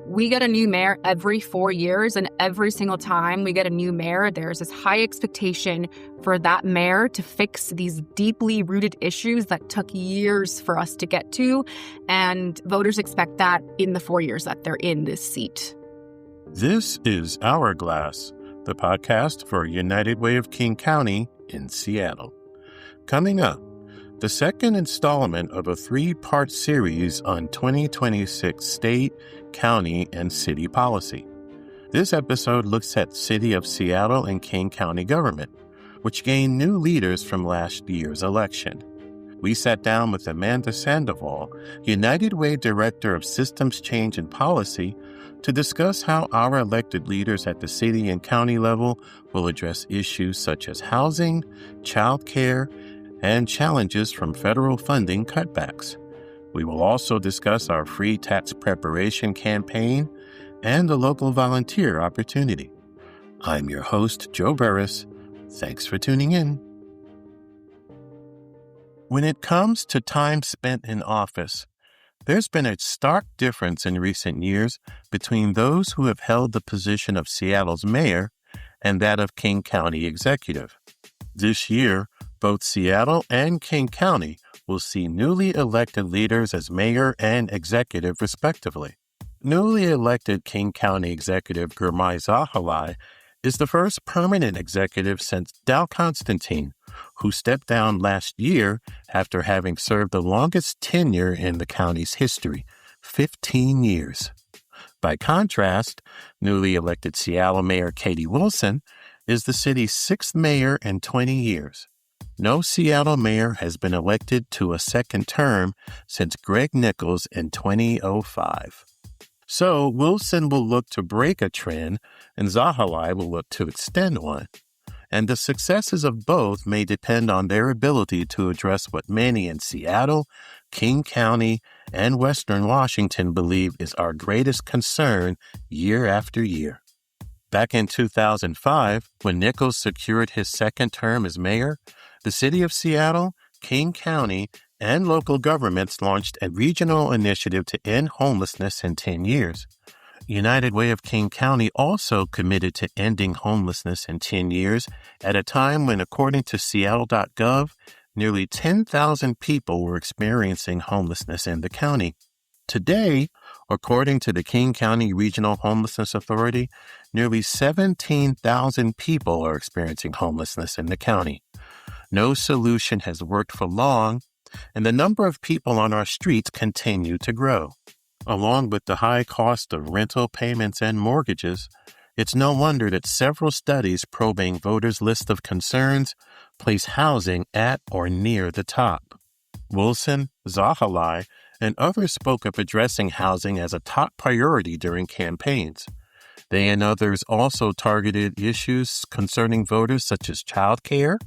We get a new mayor every 4 years, and every single time we get a new mayor, there's this high expectation for that mayor to fix these deeply rooted issues that took years for us to get to, and voters expect that in the 4 years that they're in this seat. This is Hourglass, the podcast for United Way of King County in Seattle. Coming up, the second installment of a 3-part series on 2026 state, county, and city policy. This episode looks at City of Seattle and King County government, which gained new leaders from last year's election. We sat down with Amanda Sandoval, United Way Director of Systems Change and Policy, to discuss how our elected leaders at the city and county level will address issues such as housing, childcare, and challenges from federal funding cutbacks. We will also discuss our free tax preparation campaign and the local volunteer opportunity. I'm your host, Joe Burris. Thanks for tuning in. When it comes to time spent in office, there's been a stark difference in recent years between those who have held the position of Seattle's mayor and that of King County executive. This year, both Seattle and King County will see newly elected leaders as mayor and executive, respectively. Newly elected King County executive Gurmai Zahalai is the first permanent executive since Dow Constantine, who stepped down last year after having served the longest tenure in the county's history, 15 years. By contrast, newly elected Seattle Mayor Katie Wilson is the city's 6th mayor in 20 years. No Seattle mayor has been elected to a second term since Greg Nichols in 2005. So Wilson will look to break a trend, and Zahalai will look to extend one. And the successes of both may depend on their ability to address what many in Seattle, King County, and Western Washington believe is our greatest concern year after year. Back in 2005, when Nichols secured his second term as mayor, the city of Seattle, King County, and local governments launched a regional initiative to end homelessness in 10 years. United Way of King County also committed to ending homelessness in 10 years at a time when, according to Seattle.gov, nearly 10,000 people were experiencing homelessness in the county. Today, according to the King County Regional Homelessness Authority, nearly 17,000 people are experiencing homelessness in the county. No solution has worked for long, and the number of people on our streets continue to grow. Along with the high cost of rental payments and mortgages, it's no wonder that several studies probing voters' list of concerns place housing at or near the top. Wilson, Zahalai, and others spoke of addressing housing as a top priority during campaigns. They and others also targeted issues concerning voters such as childcare,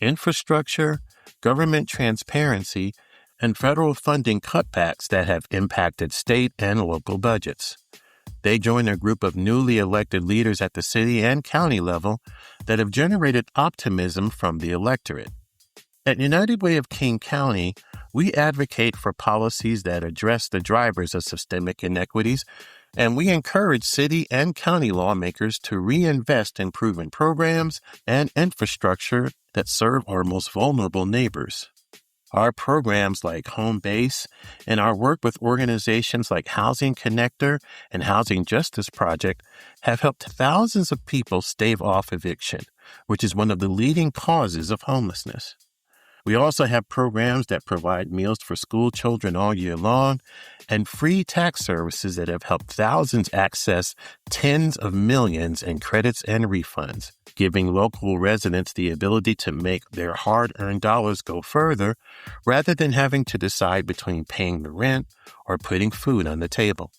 infrastructure, government transparency, and federal funding cutbacks that have impacted state and local budgets. They join a group of newly elected leaders at the city and county level that have generated optimism from the electorate. At United Way of King County, we advocate for policies that address the drivers of systemic inequities, and we encourage city and county lawmakers to reinvest in proven programs and infrastructure that serve our most vulnerable neighbors. Our programs like Home Base and our work with organizations like Housing Connector and Housing Justice Project have helped thousands of people stave off eviction, which is one of the leading causes of homelessness. We also have programs that provide meals for school children all year long and free tax services that have helped thousands access tens of millions in credits and refunds, giving local residents the ability to make their hard-earned dollars go further rather than having to decide between paying the rent or putting food on the table.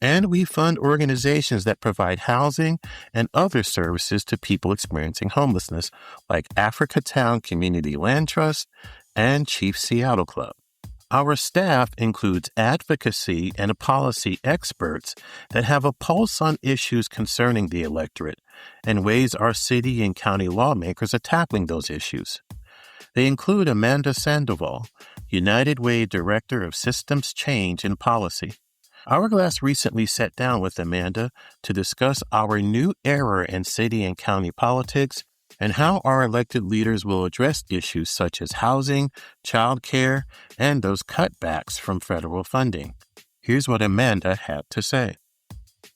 And we fund organizations that provide housing and other services to people experiencing homelessness, like Africatown Community Land Trust and Chief Seattle Club. Our staff includes advocacy and policy experts that have a pulse on issues concerning the electorate and ways our city and county lawmakers are tackling those issues. They include Amanda Sandoval, United Way Director of Systems Change and Policy, Hourglass recently sat down with Amanda to discuss our new era in city and county politics and how our elected leaders will address issues such as housing, childcare, and those cutbacks from federal funding. Here's what Amanda had to say.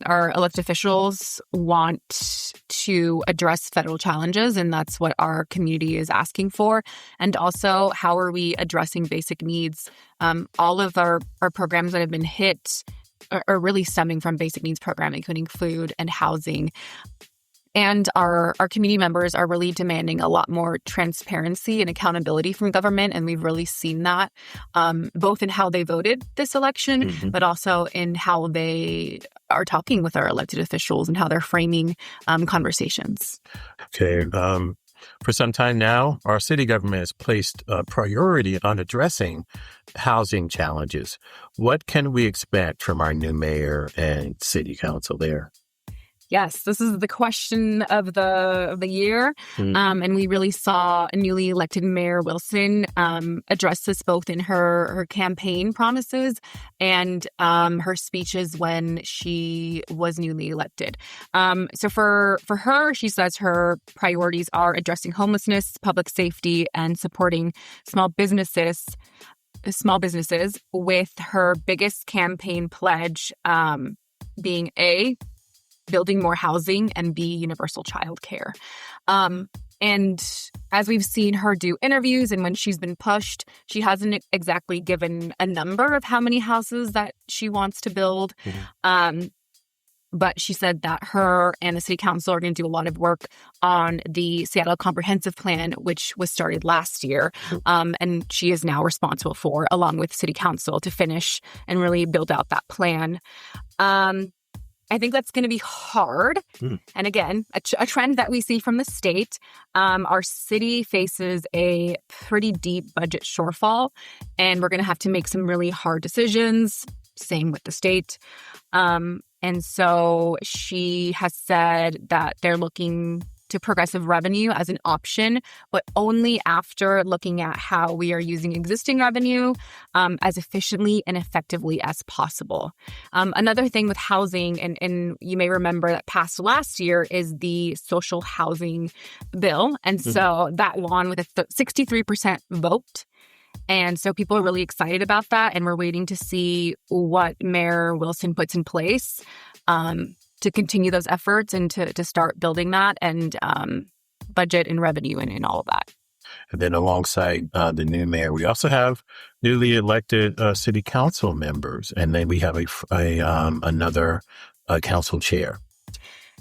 Our elected officials want to address federal challenges, and that's what our community is asking for. And also, how are we addressing basic needs? All of our programs that have been hit are really stemming from basic needs programming, including food and housing. And our community members are really demanding a lot more transparency and accountability from government. And we've really seen that both in how they voted this election, but also in how they are talking with our elected officials and how they're framing conversations. Okay. For some time now, our city government has placed a priority on addressing housing challenges. What can we expect from our new mayor and city council there? Yes, this is the question of the year. And we really saw a newly elected Mayor Wilson address this both in her campaign promises and her speeches when she was newly elected. So for her, she says her priorities are addressing homelessness, public safety, and supporting small businesses, with her biggest campaign pledge being A, building more housing, and B, universal childcare. And as we've seen her do interviews and when she's been pushed, she hasn't exactly given a number of how many houses that she wants to build. But she said that her and the city council are going to do a lot of work on the Seattle Comprehensive Plan, which was started last year. And she is now responsible for, along with city council, to finish and really build out that plan. I think that's going to be hard. And again, a trend that we see from the state. Our city faces a pretty deep budget shortfall, and we're going to have to make some really hard decisions. Same with the state. And so she has said that they're looking to progressive revenue as an option, but only after looking at how we are using existing revenue as efficiently and effectively as possible. Another thing with housing, and you may remember that passed last year, is the social housing bill. And so that won with a 63% vote. And so people are really excited about that. And we're waiting to see what Mayor Wilson puts in place to continue those efforts and to start building that and budget and revenue and all of that. And then alongside the new mayor, we also have newly elected city council members. And then we have another council chair.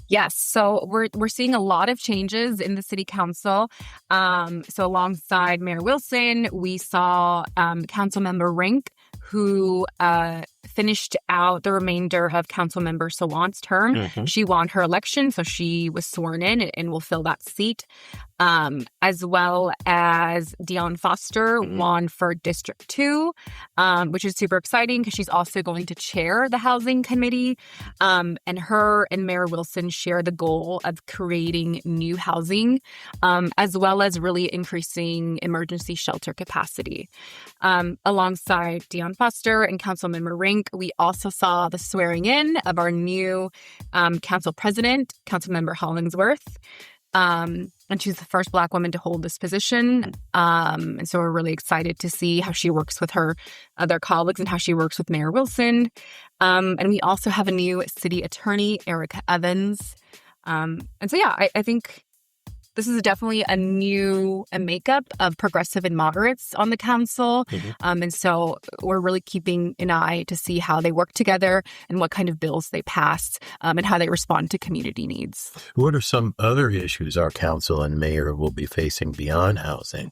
Yes. So we're seeing a lot of changes in the city council. So alongside Mayor Wilson, we saw Councilmember Rink, who finished out the remainder of Councilmember Sawant's term. She won her election, so she was sworn in and will fill that seat. As well as Dion Foster won for District 2, which is super exciting because she's also going to chair the Housing Committee. And her and Mayor Wilson share the goal of creating new housing, as well as really increasing emergency shelter capacity. Alongside Dion Foster and Councilmember Rink, we also saw the swearing in of our new council president, Councilmember Hollingsworth. And she's the first Black woman to hold this position. And so we're really excited to see how she works with her other colleagues and how she works with Mayor Wilson. And we also have a new city attorney, Erica Evans. And so, yeah, I think this is definitely a makeup of progressive and moderates on the council. And so we're really keeping an eye to see how they work together and what kind of bills they pass and how they respond to community needs. What are some other issues our council and mayor will be facing beyond housing?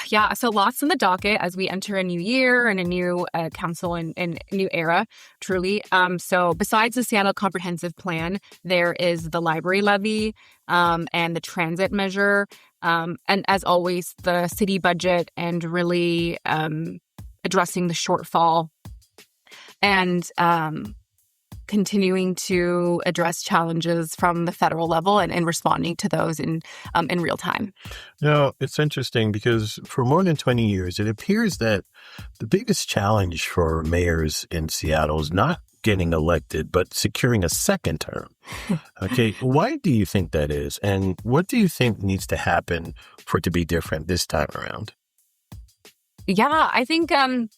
Yeah, so lots on the docket as we enter a new year and a new council and a new era, truly. So besides the Seattle Comprehensive Plan, there is the library levy and the transit measure. And as always, the city budget and really addressing the shortfall. And continuing to address challenges from the federal level and responding to those in real time. Now, it's interesting because for more than 20 years, it appears that the biggest challenge for mayors in Seattle is not getting elected, but securing a second term. Okay, why do you think that is? And what do you think needs to happen for it to be different this time around? Yeah, I think, from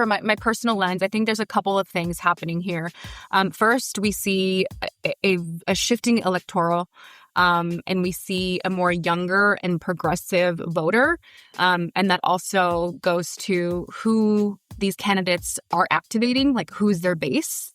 my personal lens, I think there's a couple of things happening here. First, we see a shifting electoral, and we see a more younger and progressive voter. And that also goes to who these candidates are activating, like who's their base.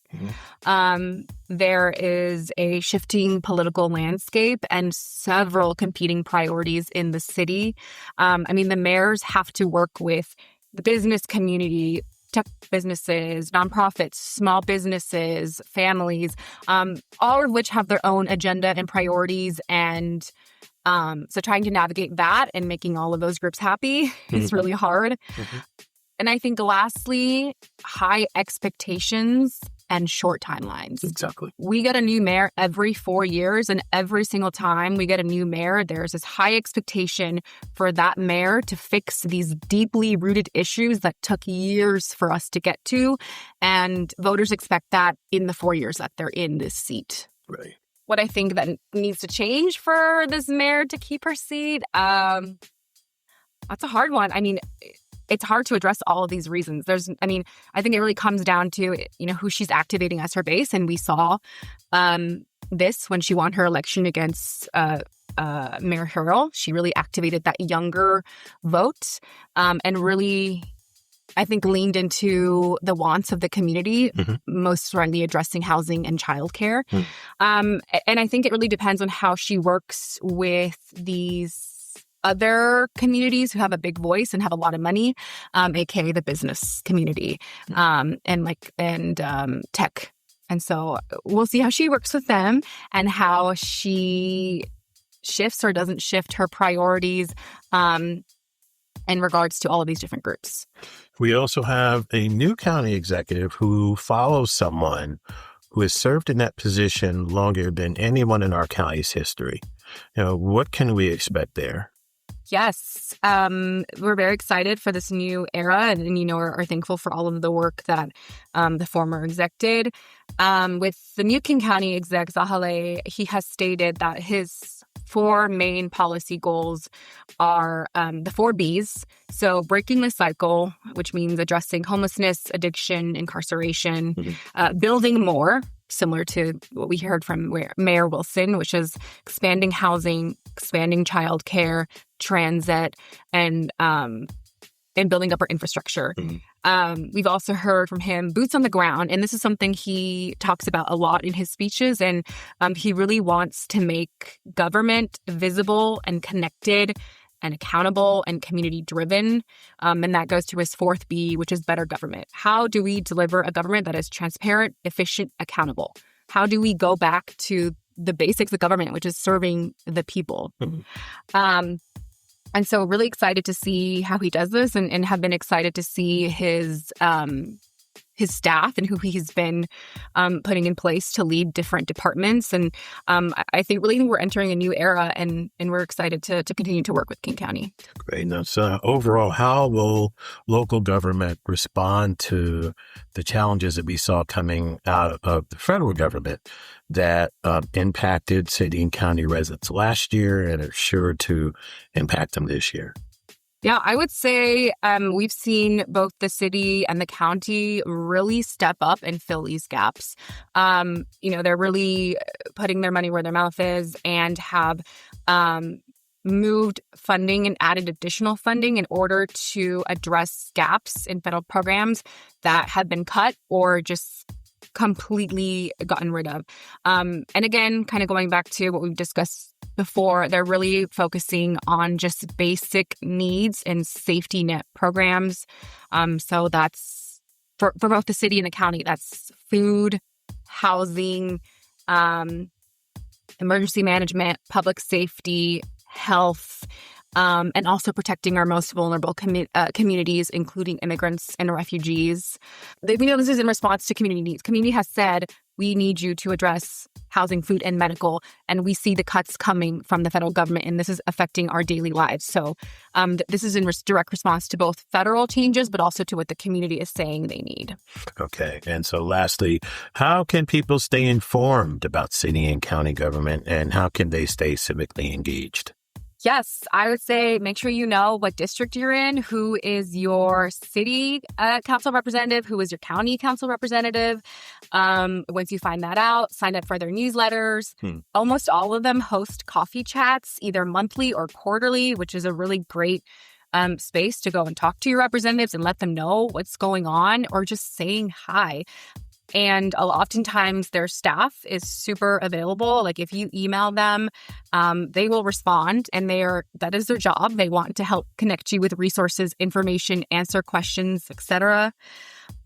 Mm-hmm. There is a shifting political landscape and several competing priorities in the city. The mayors have to work with the business community, tech businesses, nonprofits, small businesses, families, all of which have their own agenda and priorities. And so trying to navigate that and making all of those groups happy is really hard. Mm-hmm. And I think lastly, high expectations and short timelines. Exactly. We get a new mayor every 4 years, and every single time we get a new mayor, there's this high expectation for that mayor to fix these deeply rooted issues that took years for us to get to. And voters expect that in the 4 years that they're in this seat. Right. What I think that needs to change for this mayor to keep her seat, that's a hard one. It's hard to address all of these reasons. I think it really comes down to, who she's activating as her base. And we saw this when she won her election against Mayor Harrell. She really activated that younger vote and really, I think, leaned into the wants of the community, mm-hmm. most certainly addressing housing and childcare. Mm. And I think it really depends on how she works with these other communities who have a big voice and have a lot of money, aka the business community, and tech. And so we'll see how she works with them and how she shifts or doesn't shift her priorities in regards to all of these different groups. We also have a new county executive who follows someone who has served in that position longer than anyone in our county's history. What can we expect there? Yes, we're very excited for this new era and are thankful for all of the work that the former exec did. With the new King County exec, Zahale, he has stated that his 4 main policy goals are the 4 Bs. So breaking the cycle, which means addressing homelessness, addiction, incarceration, mm-hmm. Building more, similar to what we heard from Mayor Wilson, which is expanding housing, expanding childcare, transit, and building up our infrastructure. Mm-hmm. We've also heard from him boots on the ground, and this is something he talks about a lot in his speeches, and he really wants to make government visible and connected and accountable and community-driven. And that goes to his 4th B, which is better government. How do we deliver a government that is transparent, efficient, accountable? How do we go back to the basics of government, which is serving the people? Mm-hmm. And so really excited to see how he does this and have been excited to see his staff and who he's been putting in place to lead different departments. And I think really we're entering a new era and we're excited to continue to work with King County. Great. Now, so overall, how will local government respond to the challenges that we saw coming out of the federal government that impacted city and county residents last year and are sure to impact them this year? Yeah, I would say we've seen both the city and the county really step up and fill these gaps. They're really putting their money where their mouth is and have moved funding and added additional funding in order to address gaps in federal programs that have been cut or just completely gotten rid of. And again, kind of going back to what we've discussed before, they're really focusing on just basic needs and safety net programs. So that's for both the city and the county, that's food, housing, emergency management, public safety, health, and also protecting our most vulnerable communities, including immigrants and refugees. We know this is in response to community needs. Community has said, we need you to address housing, food, and medical. And we see the cuts coming from the federal government, and this is affecting our daily lives. So this is in direct response to both federal changes, but also to what the community is saying they need. Okay. And so lastly, how can people stay informed about city and county government, and how can they stay civically engaged? Yes, I would say make sure you know what district you're in, who is your city council representative, who is your county council representative. Once you find that out, sign up for their newsletters. Almost all of them host coffee chats, either monthly or quarterly, which is a really great space to go and talk to your representatives and let them know what's going on, or just saying hi. And oftentimes their staff is super available. Like if you email them, they will respond, and that is their job. They want to help connect you with resources, information, answer questions, etc.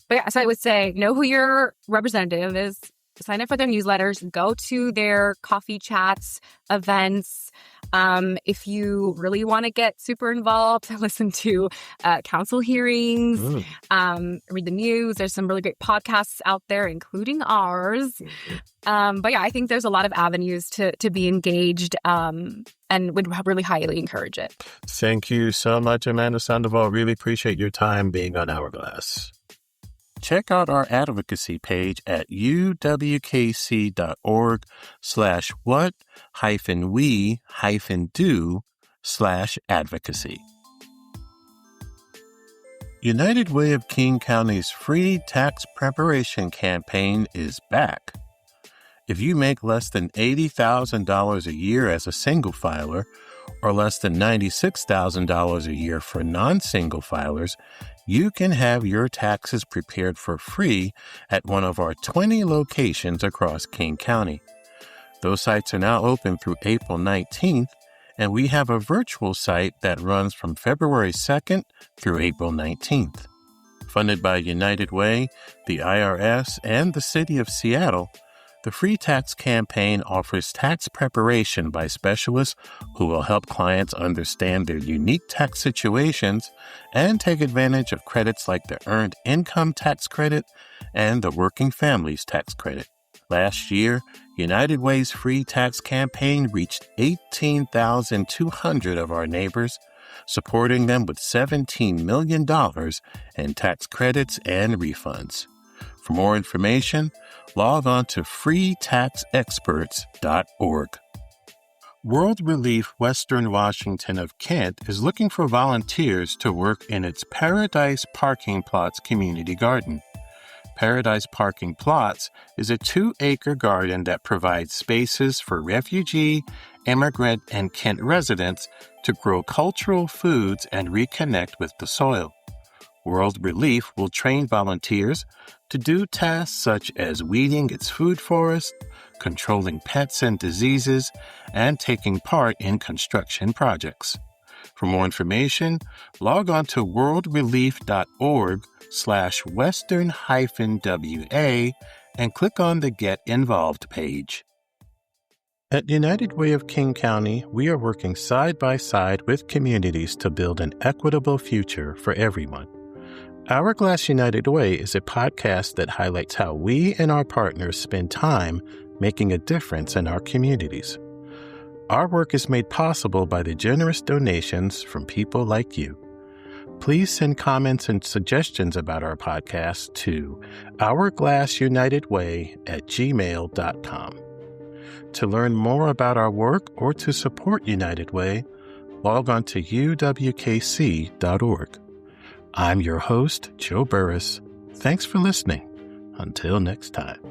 But yeah, so I would say know who your representative is, sign up for their newsletters, go to their coffee chats, events. If you really want to get super involved, listen to council hearings, read the news. There's some really great podcasts out there, including ours. But yeah, I think there's a lot of avenues to be engaged, and would really highly encourage it. Thank you so much, Amanda Sandoval. Really appreciate your time being on Hourglass. Check out our advocacy page at uwkc.org/what-we-do/advocacy. United Way of King County's free tax preparation campaign is back. If you make less than $80,000 a year as a single filer, or less than $96,000 a year for non-single filers, you can have your taxes prepared for free at one of our 20 locations across King County. Those sites are now open through April 19th, and we have a virtual site that runs from February 2nd through April 19th. Funded by United Way, the IRS, and the City of Seattle, the free tax campaign offers tax preparation by specialists who will help clients understand their unique tax situations and take advantage of credits like the Earned Income Tax Credit and the Working Families Tax Credit. Last year, United Way's free tax campaign reached 18,200 of our neighbors, supporting them with $17 million in tax credits and refunds. For more information, log on to freetaxexperts.org. World Relief Western Washington of Kent is looking for volunteers to work in its Paradise Parking Plots community garden. Paradise Parking Plots is a 2-acre garden that provides spaces for refugee, immigrant, and Kent residents to grow cultural foods and reconnect with the soil. World Relief will train volunteers to do tasks such as weeding its food forest, controlling pets and diseases, and taking part in construction projects. For more information, log on to worldrelief.org/western-WA and click on the Get Involved page. At United Way of King County, we are working side by side with communities to build an equitable future for everyone. Hourglass United Way is a podcast that highlights how we and our partners spend time making a difference in our communities. Our work is made possible by the generous donations from people like you. Please send comments and suggestions about our podcast to hourglassunitedway@gmail.com. To learn more about our work or to support United Way, log on to uwkc.org. I'm your host, Joe Burris. Thanks for listening. Until next time.